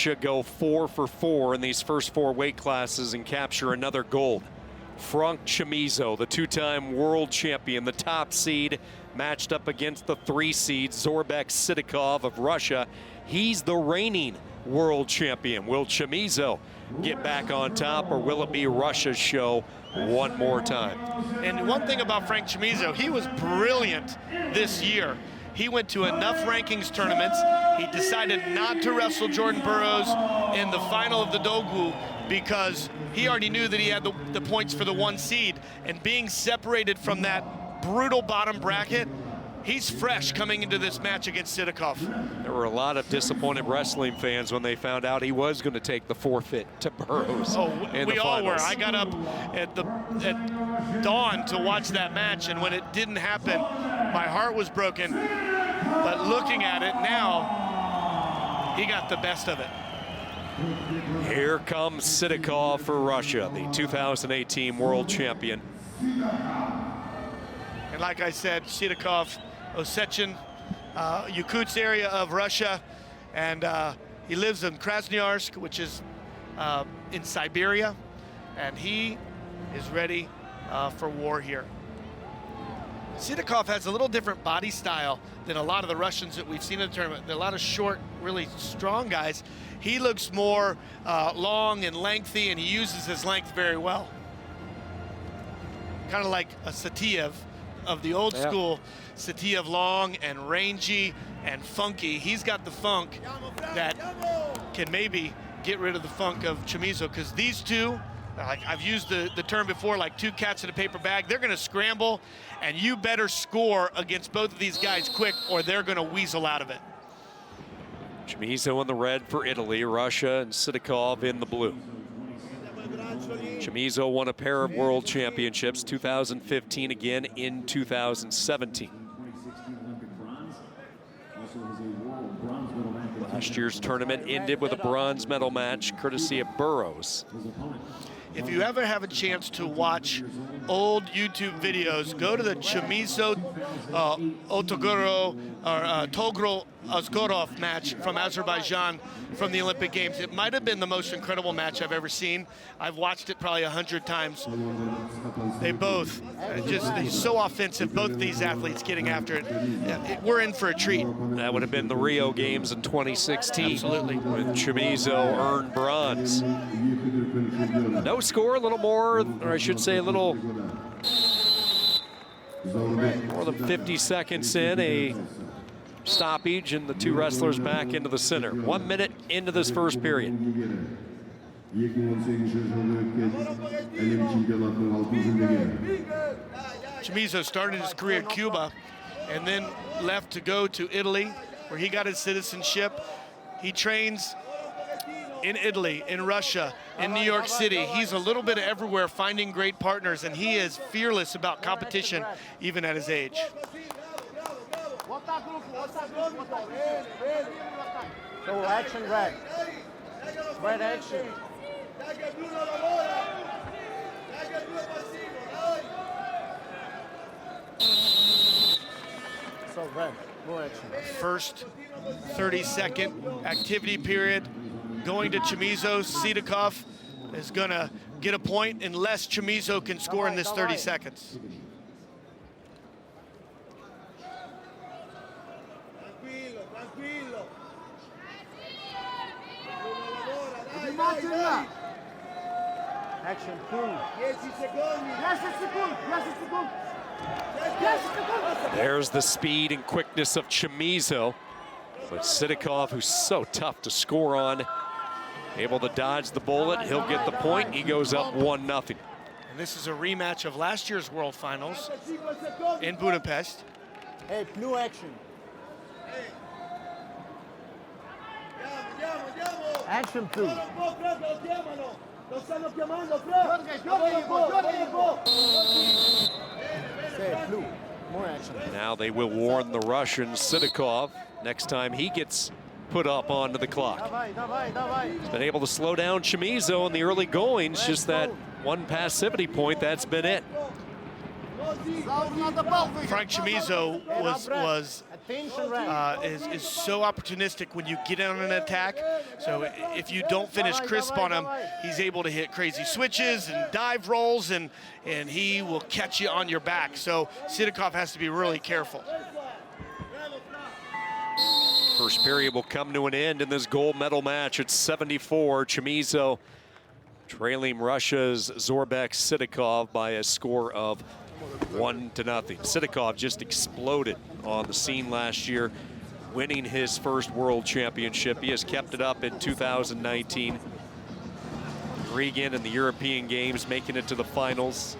Russia go 4 for 4 in these first 4 weight classes and capture another gold. Frank CHAMIZO, the 2-time world champion, the top seed, matched up against the 3 seed, Zorbek SIDAKOV of Russia. He's the reigning world champion. Will CHAMIZO get back on top, or will it be Russia's show one more time? And one thing about Frank CHAMIZO, he was brilliant this year. He went to enough rankings tournaments. He decided not to wrestle Jordan Burroughs in the final of the Dogu because he already knew that he had the points for the 1 seed. And being separated from that brutal bottom bracket, he's fresh coming into this match against SIDAKOV. There were a lot of disappointed wrestling fans when they found out he was going to take the forfeit to Burroughs. Oh, in we the all were. finals. I got up at dawn to watch that match, and when it didn't happen, my heart was broken. But looking at it now, he got the best of it. Here comes SIDAKOV for Russia, the 2018 world champion. And like I said, SIDAKOV, Ossetin, Yakutsk area of Russia, and he lives in Krasnoyarsk, which is in Siberia, and he is ready for war here. SIDAKOV has a little different body style than a lot of the Russians that we've seen in the tournament. They're a lot of short, really strong guys. He looks more long and lengthy, and he uses his length very well. Kind of like a Satiev of the old school. Satiev, long and rangy and funky. He's got the funk that can maybe get rid of the funk of CHAMIZO, because these two, like I've used the term before, like 2 cats in a paper bag. They're gonna scramble, and you better score against both of these guys quick, or they're gonna weasel out of it. CHAMIZO in the red for Italy, Russia, and SIDAKOV in the blue. CHAMIZO won a pair of world championships, 2015 again in 2017. Last year's tournament ended with a bronze medal match courtesy of Burroughs. If you ever have a chance to watch old YouTube videos, go to the CHAMIZO Otogoro or Togro Azgorov match from Azerbaijan from the Olympic Games. It might have been the most incredible match I've ever seen. I've watched it probably 100 times. They both, they're so offensive, both these athletes getting after it. We're in for a treat. That would have been the Rio Games in 2016. Absolutely. When CHAMIZO earned bronze. No score, a little more, or I should say a little more than 50 seconds in, a stoppage, and the 2 wrestlers back into the center. 1 minute into this first period. CHAMIZO started his career in Cuba and then left to go to Italy, where he got his citizenship. He trains in Italy, in Russia, in New York City. He's a little bit of everywhere, finding great partners, and he is fearless about competition, even at his age. So action, red. Red action. So red, more action. First 30-second activity period going to CHAMIZO. SIDAKOV is gonna get a point unless CHAMIZO can score in this 30 seconds. Action, two. There's the speed and quickness of CHAMIZO. But SIDAKOV, who's so tough to score on, able to dodge the bullet. He'll get the point. He goes up 1-0. And this is a rematch of last year's World Finals in Budapest. Hey, blue action. Action, two. Say blue. More action. Now they will warn the Russian SIDAKOV next time he gets put up onto the clock. He's been able to slow down CHAMIZO in the early goings, just that 1 passivity point, that's been it. Frank CHAMIZO was is so opportunistic when you get in on an attack. So if you don't finish crisp on him, he's able to hit crazy switches and dive rolls, and he will catch you on your back. So SIDAKOV has to be really careful. First period will come to an end in this gold medal match at 74. CHAMIZO trailing Russia's Zorbek SIDAKOV by a score of 1-0. SIDAKOV just exploded on the scene last year, winning his first world championship. He has kept it up in 2019. Riga in the European Games, making it to the finals.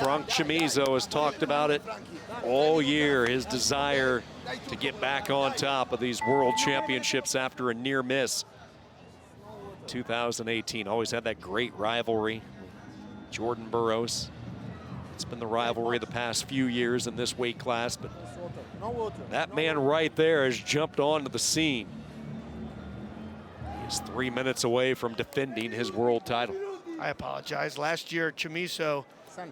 Frank CHAMIZO has talked about it all year, his desire to get back on top of these world championships after a near miss. 2018, always had that great rivalry. Jordan Burroughs. It's been the rivalry the past few years in this weight class, but that man right there has jumped onto the scene. He's 3 minutes away from defending his world title. I apologize. Last year, CHAMIZO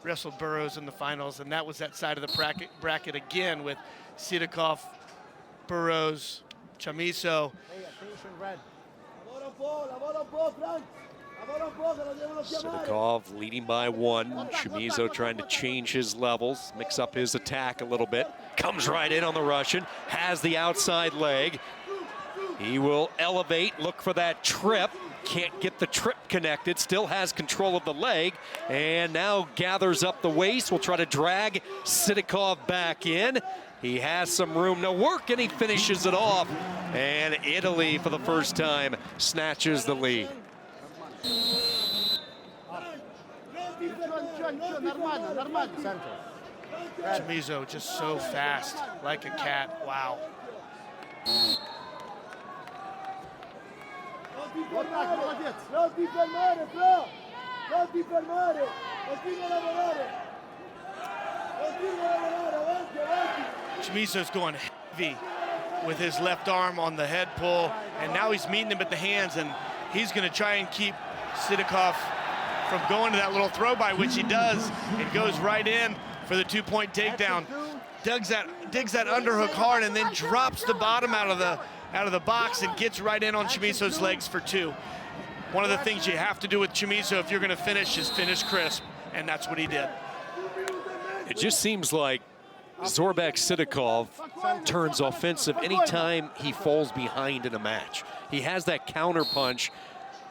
wrestled Burroughs in the finals, and that was that side of the bracket again with SIDAKOV, Burroughs, CHAMIZO. SIDAKOV leading by 1. CHAMIZO trying to change his levels, mix up his attack a little bit. Comes right in on the Russian, has the outside leg. He will elevate, look for that trip. Can't get the trip connected, still has control of the leg, and now gathers up the waist. Will try to drag SIDAKOV back in. He has some room to work, and he finishes it off. And Italy, for the first time, snatches the lead. CHAMIZO just so fast, like a cat. Wow. CHAMIZO's going heavy with his left arm on the head pull, and now he's meeting him at the hands, and he's going to try and keep SIDAKOV from going to that little throw by, which he does. It goes right in for the 2-point takedown. Digs that underhook hard, and then drops the bottom out of the box and gets right in on CHAMIZO's legs for 2. One of the things you have to do with CHAMIZO if you're going to finish is finish crisp, and that's what he did. It just seems like Zorbek SIDAKOV turns offensive anytime he falls behind in a match. He has that counter punch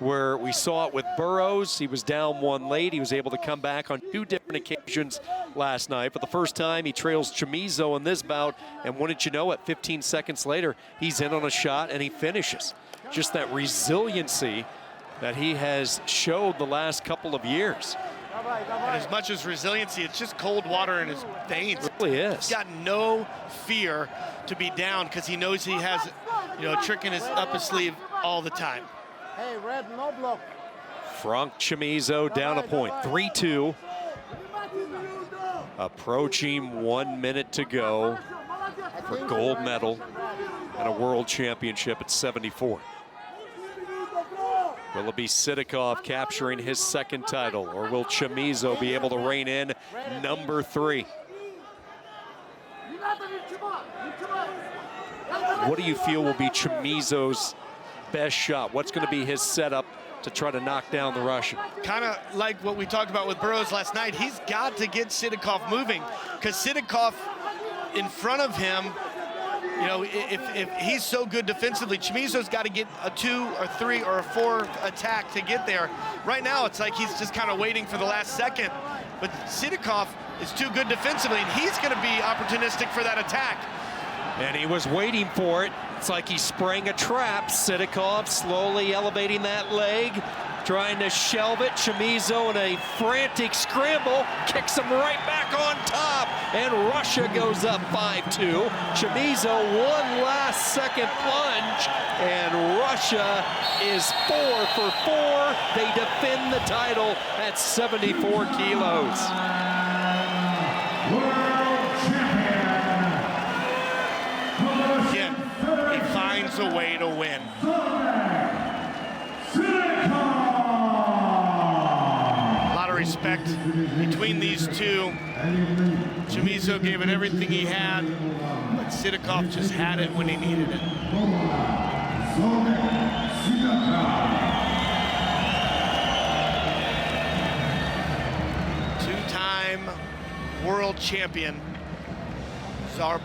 where we saw it with Burroughs. He was down 1 late. He was able to come back on 2 different occasions last night. For the first time, he trails CHAMIZO in this bout, and wouldn't you know it, 15 seconds later, he's in on a shot and he finishes. Just that resiliency that he has showed the last couple of years. And as much as resiliency, it's just cold water in his veins. It really is. He's got no fear to be down because he knows he has, a trick up his sleeve all the time. Hey, red, no block. Frank CHAMIZO down a point, 3-2. Approaching 1 minute to go for gold medal at a world championship at 74. Will it be SIDAKOV capturing his second title, or will CHAMIZO be able to rein in number 3? What do you feel will be CHAMIZO's best shot? What's going to be his setup to try to knock down the Russian? Kind of like what we talked about with Burroughs last night. He's got to get SIDAKOV moving, because SIDAKOV in front of him, if he's so good defensively, CHAMIZO's got to get a 2 or 3 or a 4 attack to get there. Right now, it's like he's just kind of waiting for the last second. But SIDAKOV is too good defensively, and he's going to be opportunistic for that attack. And he was waiting for it. It's like he sprang a trap. SIDAKOV slowly elevating that leg, trying to shelve it. CHAMIZO in a frantic scramble kicks him right back on top, and Russia goes up 5-2. CHAMIZO one last second plunge, and Russia is 4 for 4. They defend the title at 74 kilos. Again, he finds a way to win. A lot of respect respect between these two. CHAMIZO gave it everything he had, but SIDAKOV just had it when he needed it. Two-time world champion, Czar